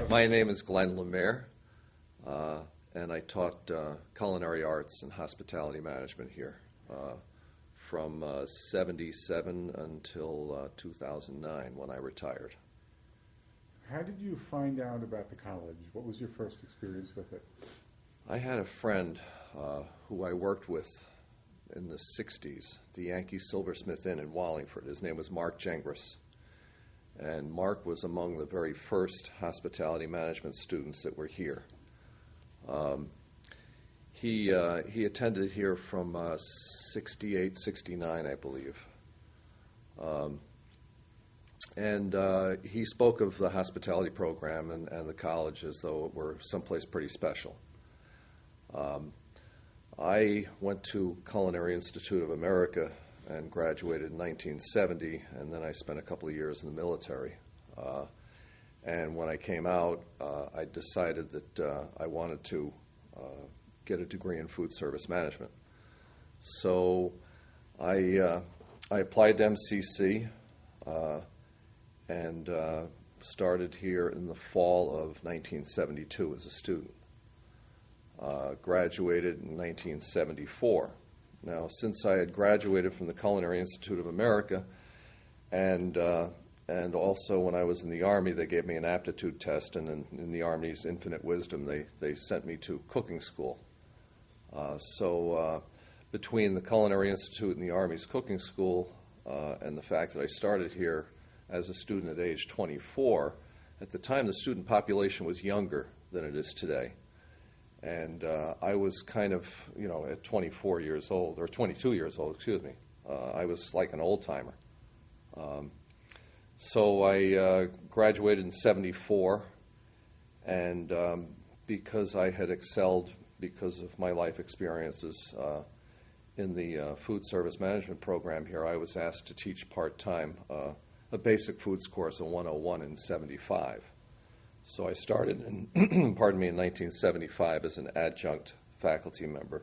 My name is Glenn Lemaire, and I taught culinary arts and hospitality management here from 77 until 2009 when I retired. How did you find out about the college? What was your first experience with it? I had a friend who I worked with in the 60s, the Yankee Silversmith Inn in Wallingford. His name was Mark Gengris. And Mark was among the very first hospitality management students that were here. He attended here from 68, 69, I believe. And he spoke of the hospitality program and the college as though it were someplace pretty special. I went to Culinary Institute of America and graduated in 1970, and then I spent a couple of years in the military. And when I came out, I decided that I wanted to get a degree in food service management. So I applied to MCC and started here in the fall of 1972 as a student. Graduated in 1974. Now, since I had graduated from the Culinary Institute of America, and also when I was in the Army, they gave me an aptitude test, and in the Army's infinite wisdom, they sent me to cooking school. So between the Culinary Institute and the Army's cooking school, and the fact that I started here as a student at age 24, at the time the student population was younger than it is today. And I was kind of, at 24 years old, or 22 years old, excuse me, I was like an old-timer. So I graduated in 74, and because I had excelled because of my life experiences in the food service management program here, I was asked to teach part-time a basic foods course, a 101 in 75. So I started in, in 1975 as an adjunct faculty member.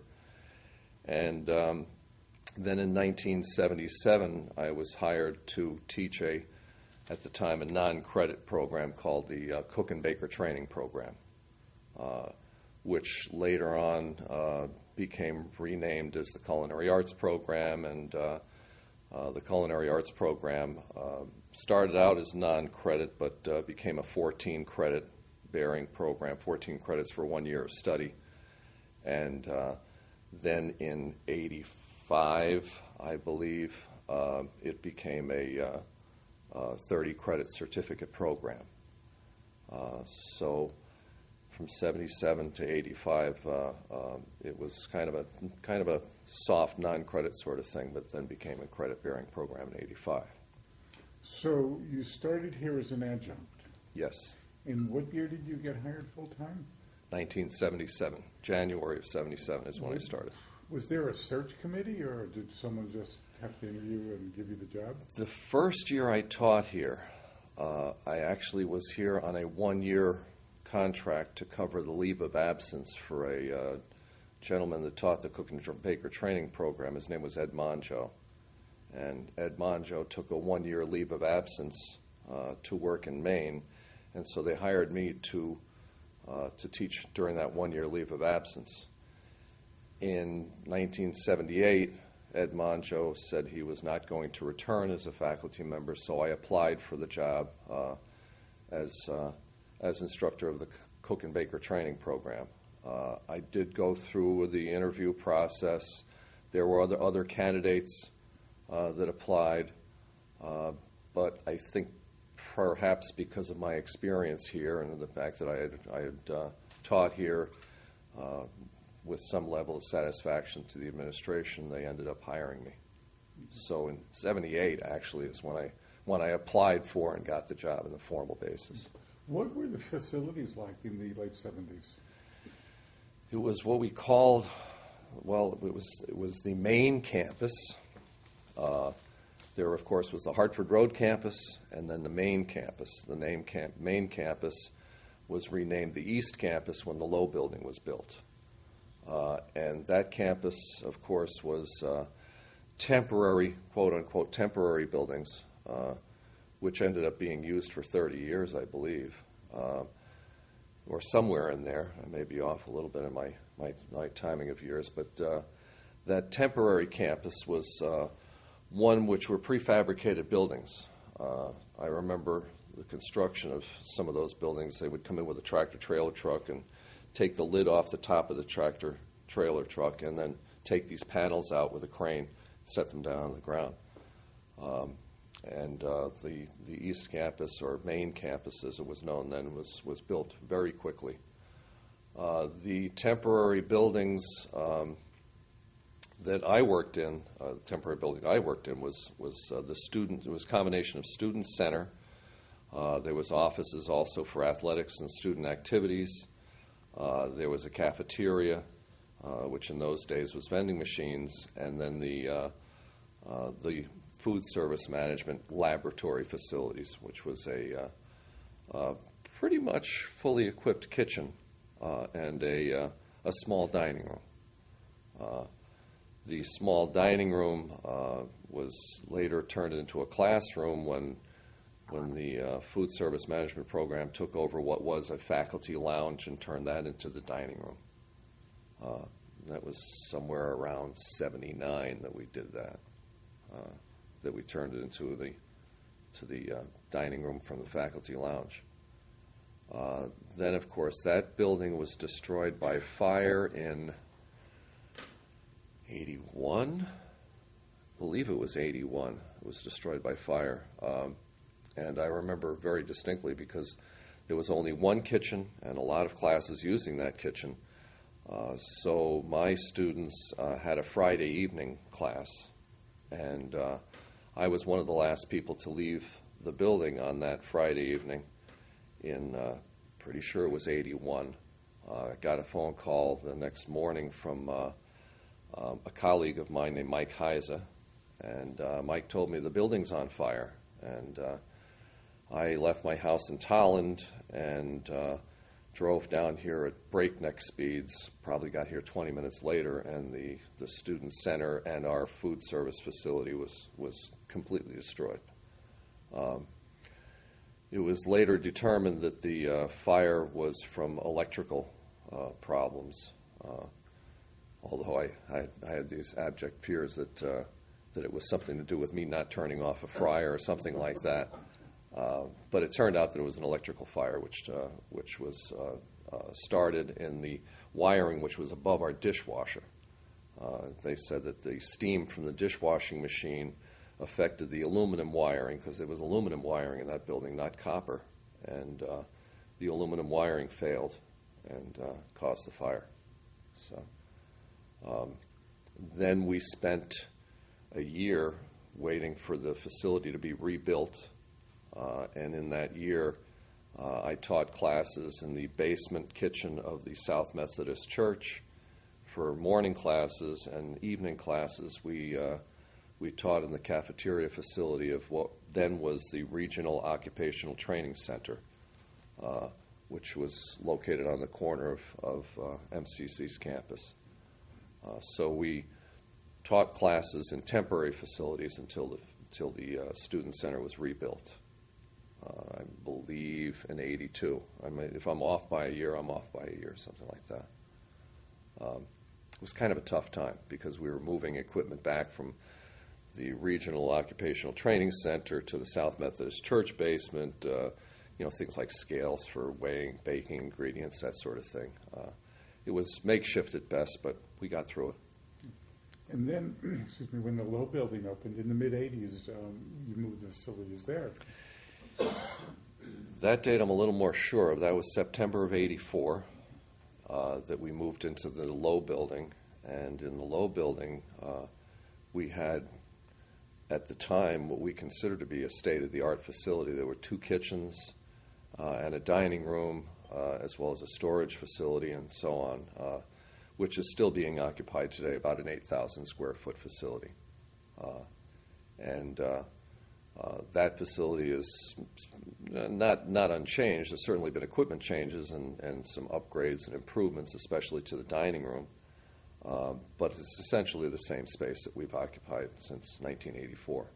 And then in 1977, I was hired to teach at the time, a non-credit program called the Cook and Baker Training Program, which later on became renamed as the Culinary Arts Program. And the Culinary Arts Program started out as non-credit, but became a 14-credit bearing program, 14 credits for 1 year of study. And then in 85, I believe, it became a 30-credit certificate program. So from 77 to 85, it was kind of a soft non-credit sort of thing, but then became a credit-bearing program in 85. So you started here as an adjunct. Yes. In what year did you get hired full-time? 1977. January of 77 is when I started. Was there a search committee, or did someone just have to interview and give you the job? The first year I taught here, I actually was here on a 1-year contract to cover the leave of absence for a gentleman that taught the Cook and Baker Training Program. His name was Ed Monjo. And Ed Monjo took a 1-year leave of absence to work in Maine, and so they hired me to teach during that 1-year leave of absence. In 1978, Ed Monjo said he was not going to return as a faculty member, so I applied for the job as instructor of the Cook and Baker Training Program. I did go through the interview process. There were other candidates that applied, but I think perhaps because of my experience here and the fact that I had taught here with some level of satisfaction to the administration, they ended up hiring me. So in 78 actually is when I applied for and got the job on the formal basis. What were the facilities like in the late 70s? It was what we called, it was the main campus. There, of course, was the Hartford Road campus, and then the main campus. The main campus was renamed the East Campus when the Low Building was built. And that campus, of course, was temporary, quote-unquote, temporary buildings, which ended up being used for 30 years, I believe. or somewhere in there. I may be off a little bit in my timing of years, but that temporary campus was one which were prefabricated buildings. I remember the construction of some of those buildings. They would come in with a tractor-trailer truck and take the lid off the top of the tractor-trailer truck and then take these panels out with a crane, set them down on the ground. And the East Campus, or main campus as it was known then, was built very quickly. The temporary buildings that I worked in, the temporary building I worked in was the student. It was a combination of student center. There was offices also for athletics and student activities. There was a cafeteria, which in those days was vending machines, and then the food service management laboratory facilities, which was a pretty much fully equipped kitchen and a small dining room. The small dining room was later turned into a classroom when the food service management program took over what was a faculty lounge and turned that into the dining room. That was somewhere around 79 that we did that. That we turned it into the dining room from the faculty lounge. Then, of course, that building was destroyed by fire in 81. I believe it was 81. It was destroyed by fire. And I remember very distinctly because there was only one kitchen and a lot of classes using that kitchen. So my students had a Friday evening class, and I was one of the last people to leave the building on that Friday evening in, pretty sure it was 81. I got a phone call the next morning from a colleague of mine named Mike Heise, and Mike told me the building's on fire. And I left my house in Tolland and drove down here at breakneck speeds, probably got here 20 minutes later, and the student center and our food service facility was completely destroyed. It was later determined that the fire was from electrical problems, although I had these abject fears that it was something to do with me not turning off a fryer or something like that. But it turned out that it was an electrical fire, which was started in the wiring which was above our dishwasher. They said that the steam from the dishwashing machine affected the aluminum wiring, because there was aluminum wiring in that building, not copper, and the aluminum wiring failed and caused the fire. So then we spent a year waiting for the facility to be rebuilt. And in that year, I taught classes in the basement kitchen of the South Methodist Church. For morning classes and evening classes, we taught in the cafeteria facility of what then was the Regional Occupational Training Center, which was located on the corner of MCC's campus. So we taught classes in temporary facilities until the student center was rebuilt. I believe in 82. If I'm off by a year, I'm off by a year, something like that. It was kind of a tough time because we were moving equipment back from the Regional Occupational Training Center to the South Methodist Church basement, things like scales for weighing, baking ingredients, that sort of thing. It was makeshift at best, but we got through it. And then, when the Low building opened in the mid-'80s, you moved the facilities there. That date I'm a little more sure of. That was September of 84 that we moved into the Low building. And in the Low building, we had, at the time, what we considered to be a state-of-the-art facility. There were 2 kitchens and a dining room, as well as a storage facility and so on, which is still being occupied today, about an 8,000 square foot facility. That facility is not unchanged. There's certainly been equipment changes and some upgrades and improvements, especially to the dining room. But it's essentially the same space that we've occupied since 1984.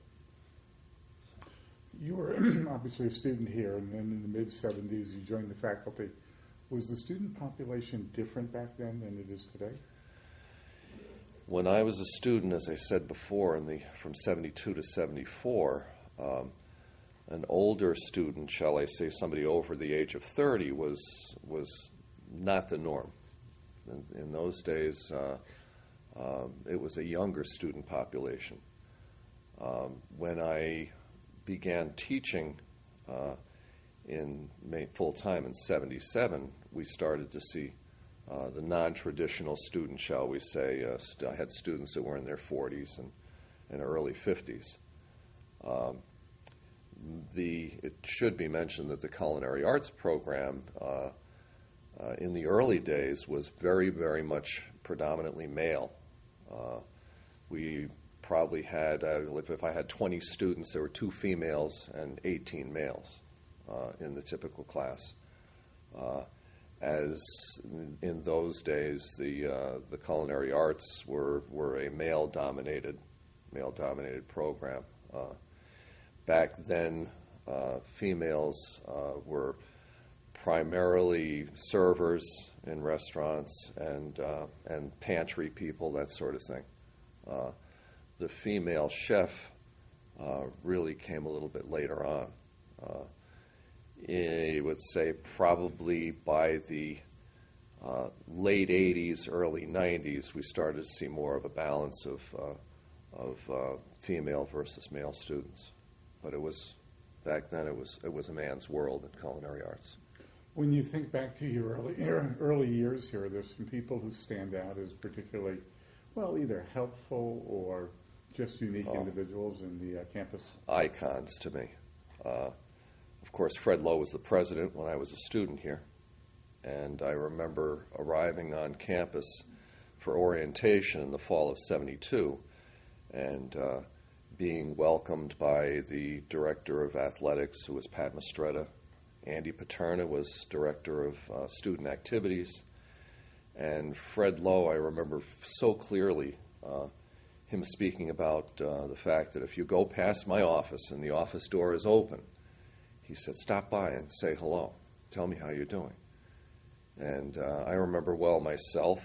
You were obviously a student here, and then in the mid-'70s you joined the faculty. Was the student population different back then than it is today? When I was a student, as I said before, from 72 to 74, an older student, shall I say, somebody over the age of 30, was not the norm. In those days, it was a younger student population. When I began teaching full-time in 77, we started to see the non-traditional students, shall we say. I had students that were in their 40s and early 50s. It should be mentioned that the culinary arts program in the early days was very, very much predominantly male. We probably had, if I had 20 students, there were 2 females and 18 males in the typical class. As in those days, the culinary arts were a male-dominated program. Back then, females were primarily servers in restaurants and pantry people, that sort of thing. The female chef really came a little bit later on. I would say probably by the late 80s, early 90s, we started to see more of a balance of female versus male students. But back then it was a man's world in culinary arts. When you think back to your early years here, there's some people who stand out as particularly, well, either helpful or just unique individuals in the campus. Icons to me. Of course, Fred Lowe was the president when I was a student here, and I remember arriving on campus for orientation in the fall of '72, and being welcomed by the director of athletics, who was Pat Mastretta. Andy Paterna was director of student activities, and Fred Lowe, I remember so clearly him speaking about the fact that if you go past my office and the office door is open, he said, stop by and say hello. Tell me how you're doing. And I remember well myself,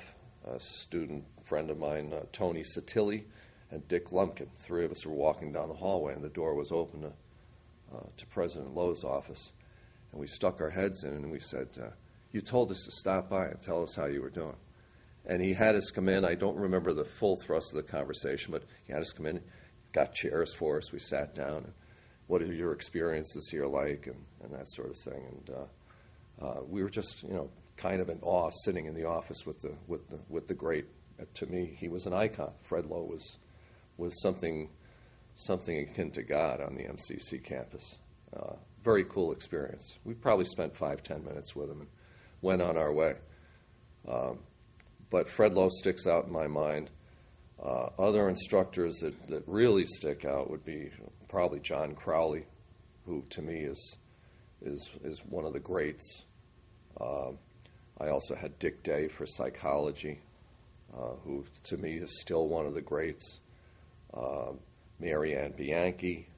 a student friend of mine, Tony Satilli, and Dick Lumpkin. 3 of us were walking down the hallway, and the door was open to President Lowe's office. And we stuck our heads in, and we said, you told us to stop by and tell us how you were doing. And he had us come in. I don't remember the full thrust of the conversation, but he had us come in, got chairs for us. We sat down, and what are your experiences here like, and that sort of thing. And we were just, kind of in awe, sitting in the office with the great. To me, he was an icon. Fred Lowe was something akin to God on the MCC campus. Very cool experience. We probably spent 5-10 minutes with him and went on our way. But Fred Lowe sticks out in my mind. Other instructors that really stick out would be probably John Crowley, who to me is one of the greats. I also had Dick Day for psychology, who to me is still one of the greats. Mary Ann Bianchi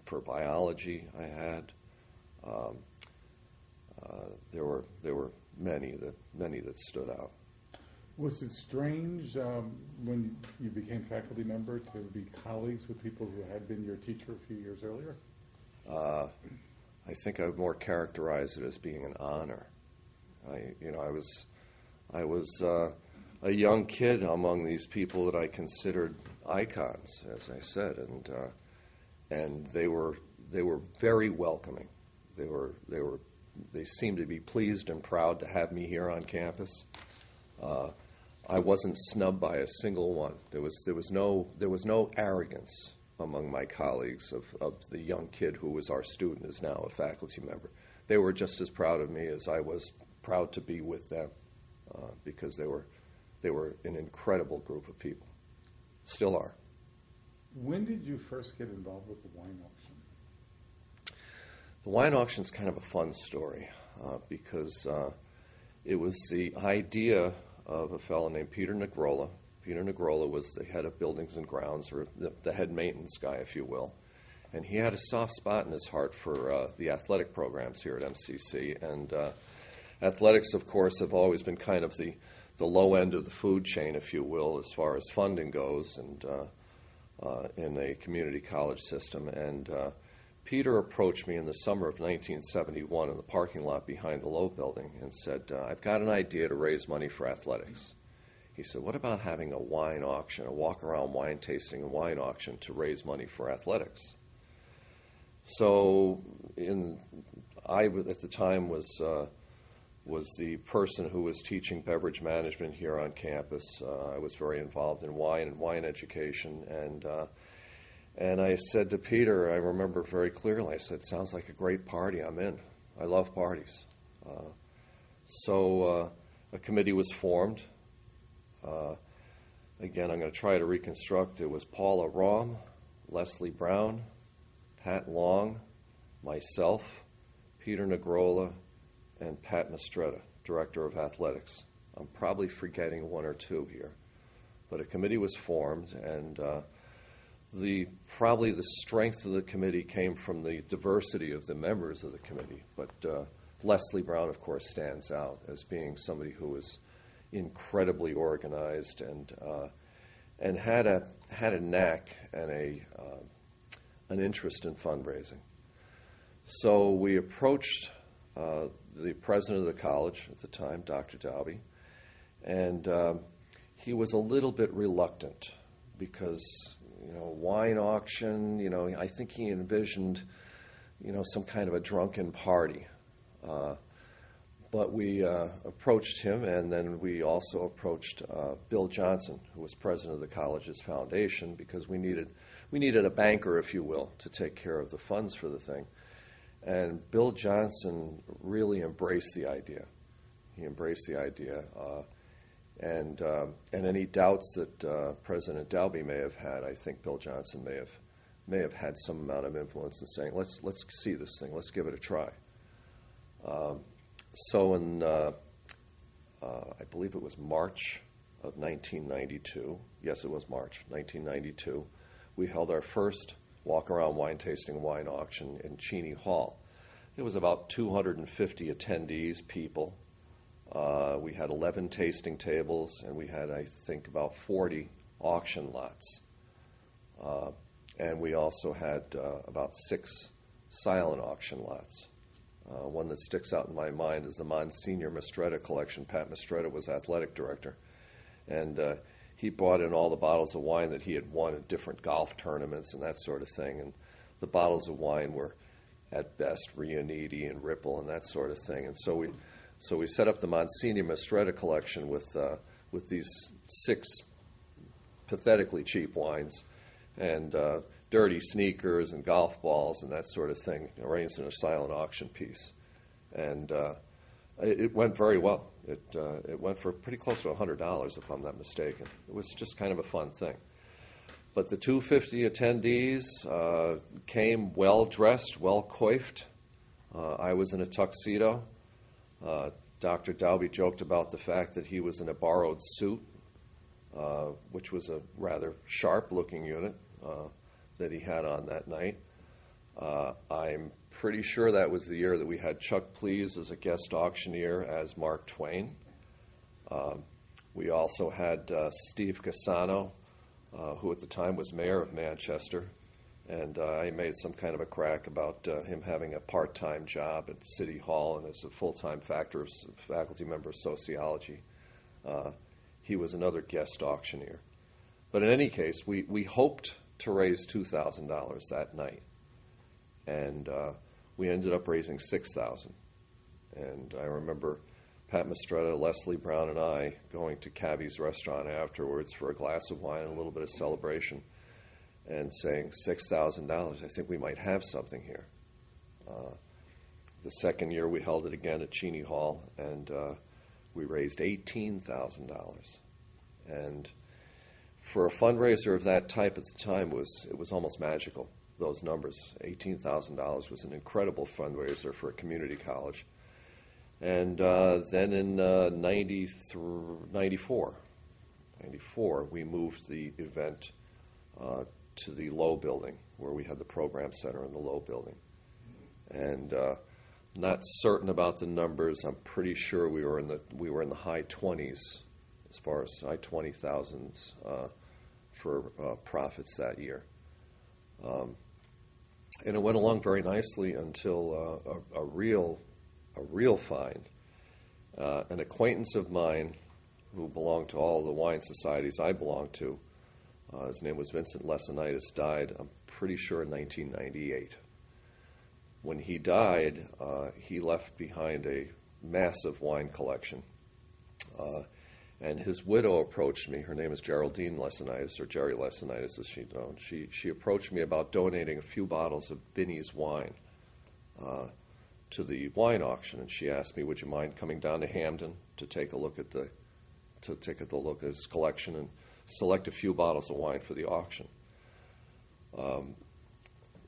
for biology I had. There were many that stood out. Was it strange when you became faculty member to be colleagues with people who had been your teacher a few years earlier? I think I would more characterize it as being an honor. I was a young kid among these people that I considered icons, as I said, and they were very welcoming. They seemed to be pleased and proud to have me here on campus. I wasn't snubbed by a single one. There was no arrogance among my colleagues of the young kid who was our student, is now a faculty member. They were just as proud of me as I was proud to be with them, because they were an incredible group of people. Still are. When did you first get involved with the wine auction? The wine auction's kind of a fun story, because it was the idea of a fellow named Peter Negrola. Peter Negrola was the head of buildings and grounds, or the head maintenance guy, if you will. And he had a soft spot in his heart for the athletic programs here at MCC. And Athletics, of course, have always been kind of the low end of the food chain, if you will, as far as funding goes, and in a community college system. And Peter approached me in the summer of 1971 in the parking lot behind the Low Building and said, I've got an idea to raise money for athletics. He said, what about having a wine auction, a walk-around wine tasting and wine auction to raise money for athletics? So I, at the time, was the person who was teaching beverage management here on campus. I was very involved in wine and wine education. And I said to Peter, I remember very clearly, I said, sounds like a great party. I'm in. I love parties. So a committee was formed. Again, I'm going to try to reconstruct. It was Paula Rahm, Leslie Brown, Pat Long, myself, Peter Negrola, and Pat Mistretta, Director of Athletics. I'm probably forgetting one or two here. But a committee was formed, and probably the strength of the committee came from the diversity of the members of the committee. But Leslie Brown, of course, stands out as being somebody who was incredibly organized and had a knack and an interest in fundraising. So we approached the president of the college at the time, Dr. Dalby, and he was a little bit reluctant because, wine auction, I think he envisioned, some kind of a drunken party. But we approached him, and then we also approached Bill Johnson, who was president of the college's foundation, because we needed a banker, if you will, to take care of the funds for the thing. And Bill Johnson really embraced the idea. He embraced the idea, and any doubts that President Dalby may have had, I think Bill Johnson may have had some amount of influence in saying, let's see this thing, let's give it a try. So in, I believe it was March of 1992, yes, it was March 1992, we held our first walk-around wine tasting wine auction in Cheney Hall. It was about 250 attendees, people. We had 11 tasting tables, and we had, I think, about 40 auction lots. And we also had about 6 silent auction lots. One that sticks out in my mind is the Monsignor Mistretta collection. Pat Mistretta was athletic director, and he brought in all the bottles of wine that he had won at different golf tournaments and that sort of thing. And the bottles of wine were, at best, Riuniti and Ripple and that sort of thing. And so we set up the Monsignor Mistretta collection with these 6 pathetically cheap wines and dirty sneakers and golf balls and that sort of thing, arranged in a silent auction piece. And it went very well. It went for pretty close to $100, if I'm not mistaken. It was just kind of a fun thing. But the 250 attendees came well-dressed, well-coiffed. I was in a tuxedo. Dr. Dalby joked about the fact that he was in a borrowed suit, which was a rather sharp-looking unit that he had on that night. I'm pretty sure that was the year that we had Chuck Please as a guest auctioneer as Mark Twain. We also had Steve Cassano, who at the time was mayor of Manchester, and I made some kind of a crack about him having a part-time job at City Hall and as a full-time faculty member of sociology. He was another guest auctioneer. But in any case, we hoped to raise $2,000 that night, and we ended up raising $6,000. And I remember Pat Mistretta, Leslie Brown, and I going to Cabby's restaurant afterwards for a glass of wine and a little bit of celebration and saying, $6,000, I think we might have something here. The second year we held it again at Cheney Hall, and we raised $18,000. And for a fundraiser of that type at the time, it was almost magical, those numbers. $18,000 was an incredible fundraiser for a community college. And then in 94, we moved the event to the Low Building, where we had the program center in the Low Building. And Not certain about the numbers. I'm pretty sure we were in the high 20s as far as high 20,000s for profits that year. And it went along very nicely until a real find. An acquaintance of mine who belonged to all the wine societies I belonged to, his name was Vincent Lesonitis, died, I'm pretty sure, in 1998. When he died, he left behind a massive wine collection. And his widow approached me. Her name is Geraldine Lesonitis, or Jerry Lesonitis, as she's known. She approached me about donating a few bottles of Vinny's wine to the wine auction, and she asked me, "Would you mind coming down to Hamden to take a look at his collection and select a few bottles of wine for the auction?"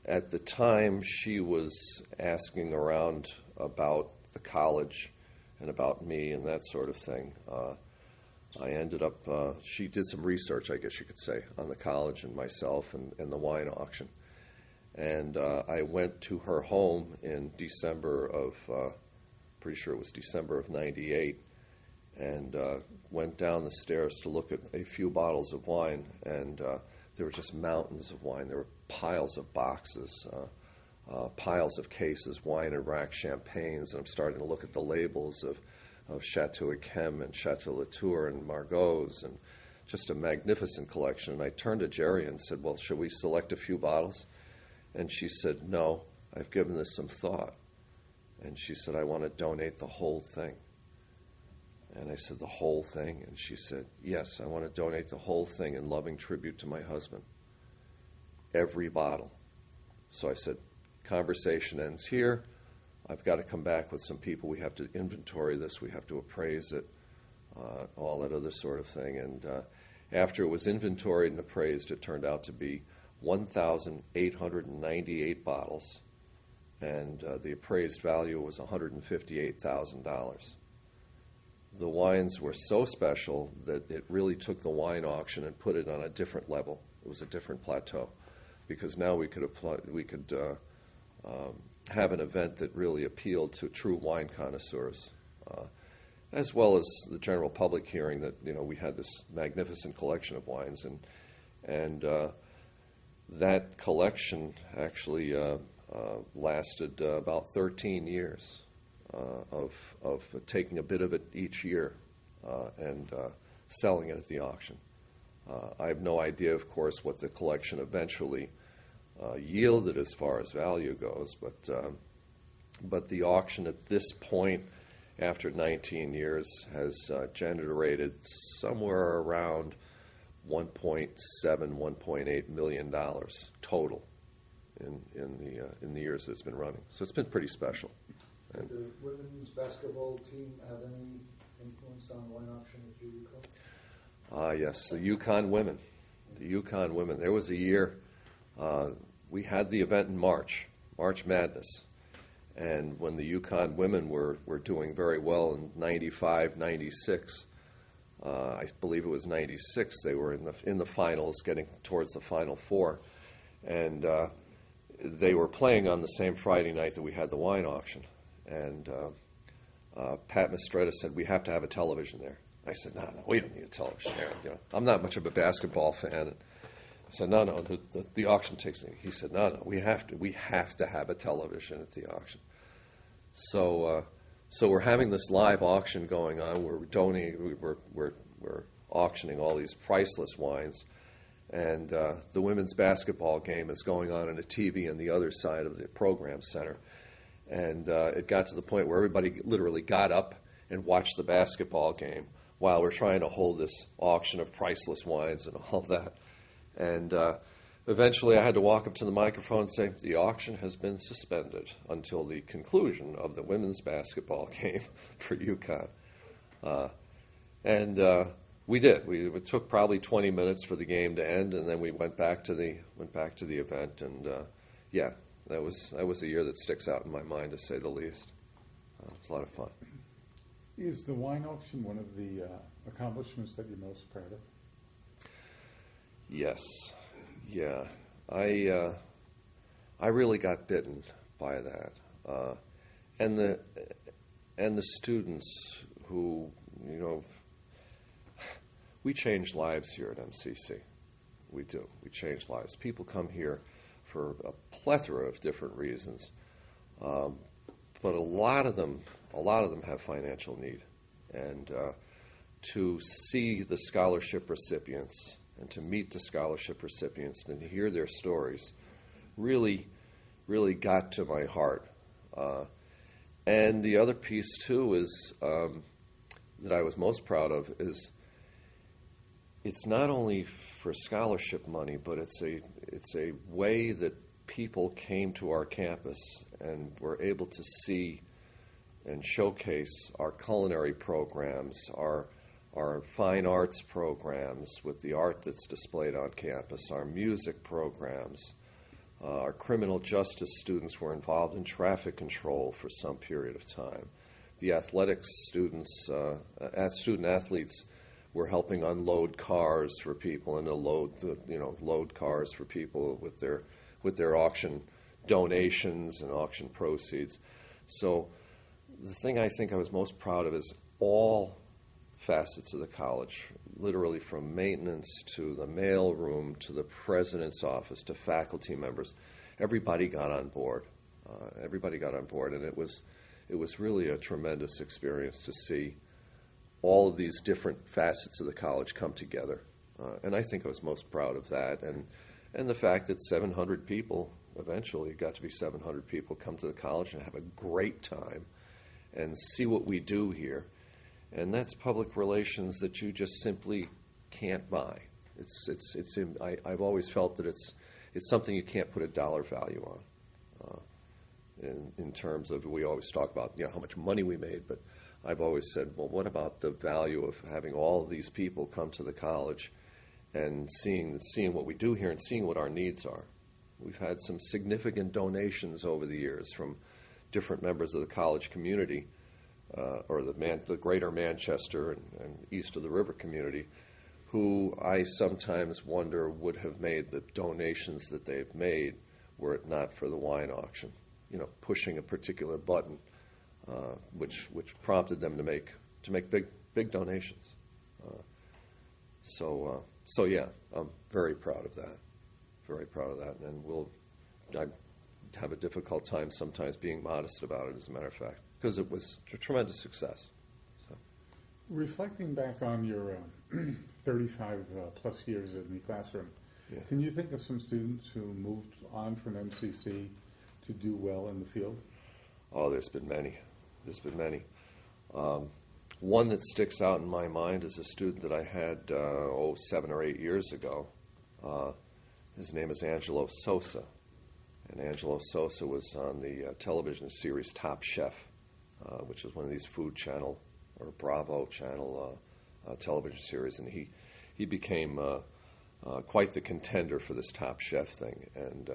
At the time, she was asking around about the college and about me and that sort of thing. I ended up, she did some research, I guess you could say, on the college and myself and the wine auction. And I went to her home in December of, pretty sure it was December of 98, and went down the stairs to look at a few bottles of wine, and there were just mountains of wine. There were piles of boxes, piles of cases, wine and rack champagnes, and I'm starting to look at the labels of Chateau Yquem and Chateau Latour and Margaux, and just a magnificent collection. And I turned to Jerry and said, "Well, should we select a few bottles?" And she said, "No, I've given this some thought." And she said, "I want to donate the whole thing." And I said, "The whole thing?" And she said, "Yes, I want to donate the whole thing in loving tribute to my husband. Every bottle." So I said, "Conversation ends here. I've got to come back with some people. We have to inventory this. We have to appraise it, all that other sort of thing." And after it was inventoried and appraised, it turned out to be 1,898 bottles, and the appraised value was $158,000. The wines were so special that it really took the wine auction and put it on a different level. It was a different plateau, because now we could have an event that really appealed to true wine connoisseurs, as well as the general public hearing that we had this magnificent collection of wines, and that collection actually lasted about 13 years of taking a bit of it each year and selling it at the auction. I have no idea, of course, what the collection eventually yielded as far as value goes, but the auction at this point, after 19 years, has generated somewhere around $1.7, $1.8 million total in the years that it's been running. So it's been pretty special. Did the women's basketball team have any influence on the wine auction that you recall? Yes, the Yukon women. The Yukon women. There was a year, we had the event in March Madness. And when the Yukon women were doing very well in 95, 96, I believe it was 96, they were in the finals, getting towards the Final Four. And they were playing on the same Friday night that we had the wine auction. And Pat Mistretta said, "We have to have a television there." I said, no, we don't need a television there. I'm not much of a basketball fan. I said, no, the auction takes me. He said, no, we have to have a television at the auction. So we're having this live auction going on. We're auctioning all these priceless wines, and the women's basketball game is going on a TV on the other side of the program center. And it got to the point where everybody literally got up and watched the basketball game while we're trying to hold this auction of priceless wines and all that. And eventually I had to walk up to the microphone and say, "The auction has been suspended until the conclusion of the women's basketball game for UConn." And we did. It took probably 20 minutes for the game to end, and then we went back to the event. And yeah, that was a year that sticks out in my mind, to say the least. It was a lot of fun. Is the wine auction one of the accomplishments that you're most proud of? Yes. Yeah. I really got bitten by that. and the students who, we change lives here at MCC. We do. We change lives. People come here for a plethora of different reasons, but a lot of them have financial need, and to see the scholarship recipients and to meet the scholarship recipients and to hear their stories really got to my heart. And the other piece too is that I was most proud of is it's not only for scholarship money, but it's a way that people came to our campus and were able to see and showcase our culinary programs, our fine arts programs with the art that's displayed on campus, our music programs. Our criminal justice students were involved in traffic control for some period of time. The athletics students, student athletes, were helping unload cars for people and to load cars for people with their auction donations and auction proceeds. So the thing I think I was most proud of is all facets of the college, literally from maintenance to the mail room to the president's office to faculty members. Everybody got on board. And it was really a tremendous experience to see all of these different facets of the college come together. And I think I was most proud of that. And the fact that 700 people, eventually it got to be 700 people, come to the college and have a great time and see what we do here. And that's public relations that you just simply can't buy. I've always felt that it's something you can't put a dollar value on. In terms of, we always talk about how much money we made, but I've always said, well, what about the value of having all of these people come to the college and seeing what we do here and seeing what our needs are. We've had some significant donations over the years from different members of the college community, or the greater Manchester and east of the river community, who I sometimes wonder would have made the donations that they've made were it not for the wine auction, pushing a particular button, which prompted them to make big donations. So yeah, I'm very proud of that. And I have a difficult time sometimes being modest about it, as a matter of fact, because it was a tremendous success. So. Reflecting back on your 35 plus years in the classroom, Yeah. Can you think of some students who moved on from MCC to do well in the field? Oh, there's been many. One that sticks out in my mind is a student that I had 7 or 8 years ago. His name is Angelo Sosa. And Angelo Sosa was on the television series Top Chef, which is one of these Food Channel or Bravo Channel television series. And he became quite the contender for this Top Chef thing. And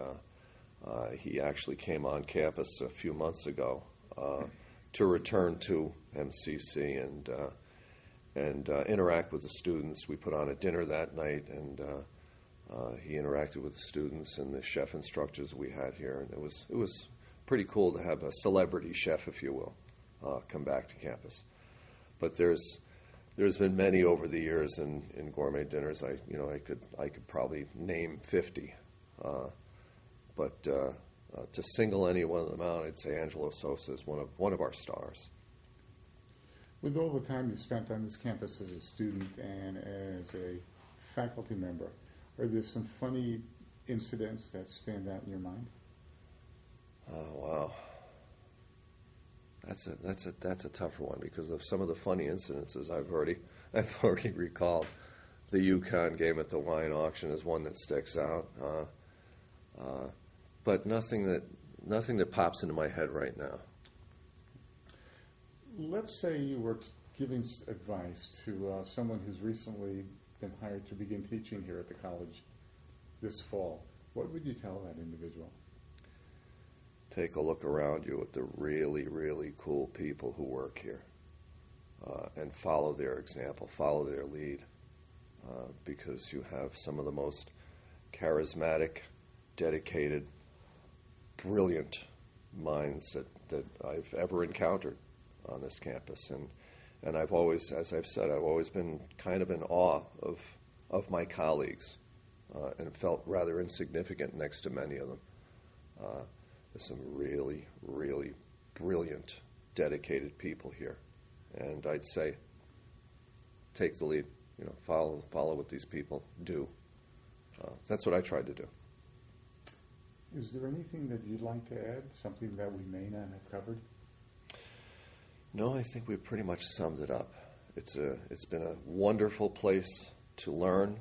he actually came on campus a few months ago to return to MCC and interact with the students. We put on a dinner that night, and he interacted with the students and the chef instructors we had here, and it was pretty cool to have a celebrity chef, if you will, come back to campus. But there's been many over the years in gourmet dinners. I could probably name 50, but to single any one of them out, I'd say Angelo Sosa is one of our stars. With all the time you spent on this campus as a student and as a faculty member, are there some funny incidents that stand out in your mind? Oh, wow. That's a tougher one, because of some of the funny incidences I've already recalled. The UConn game at the wine auction is one that sticks out, but nothing that pops into my head right now. Let's say you were giving advice to someone who's recently been hired to begin teaching here at the college this fall. What would you tell that individual? Take a look around you at the really, really cool people who work here, and follow their example, follow their lead, because you have some of the most charismatic, dedicated, brilliant minds that I've ever encountered on this campus. And I've always, as I've said, I've always been kind of in awe of my colleagues and felt rather insignificant next to many of them. There's some really, really brilliant, dedicated people here. And I'd say, take the lead. Follow what these people do. That's what I tried to do. Is there anything that you'd like to add, something that we may not have covered? No, I think we've pretty much summed it up. It's been a wonderful place to learn.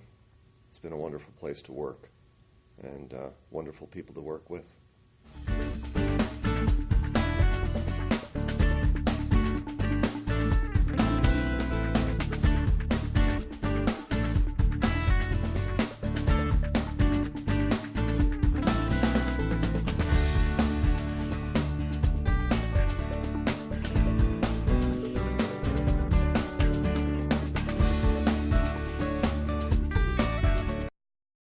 It's been a wonderful place to work, and wonderful people to work with.